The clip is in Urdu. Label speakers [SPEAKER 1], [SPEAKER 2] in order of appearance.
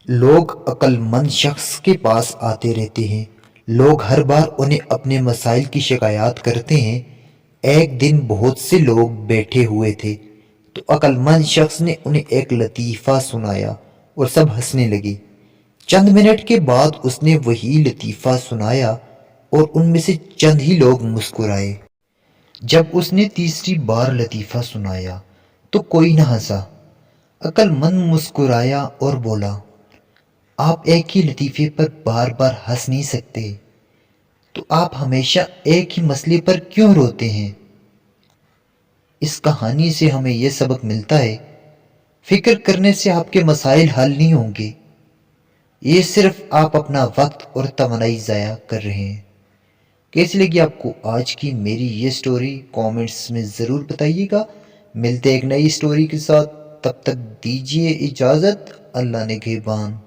[SPEAKER 1] لوگ عقل مند شخص کے پاس آتے رہتے ہیں۔ لوگ ہر بار انہیں اپنے مسائل کی شکایات کرتے ہیں۔ ایک دن بہت سے لوگ بیٹھے ہوئے تھے تو عقل مند شخص نے انہیں ایک لطیفہ سنایا اور سب ہنسنے لگے۔ چند منٹ کے بعد اس نے وہی لطیفہ سنایا اور ان میں سے چند ہی لوگ مسکرائے۔ جب اس نے تیسری بار لطیفہ سنایا تو کوئی نہ ہنسا۔ عقل مند مسکرایا اور بولا، آپ ایک ہی لطیفے پر بار بار ہنس نہیں سکتے، تو آپ ہمیشہ ایک ہی مسئلے پر کیوں روتے ہیں؟ اس کہانی سے ہمیں یہ سبق ملتا ہے، فکر کرنے سے آپ کے مسائل حل نہیں ہوں گے، یہ صرف آپ اپنا وقت اور توانائی ضائع کر رہے ہیں۔ کیسی لگی آپ کو آج کی میری یہ سٹوری؟ کامنٹس میں ضرور بتائیے گا۔ ملتے ایک نئی سٹوری کے ساتھ، تب تک دیجیے اجازت۔ اللہ نگہبان۔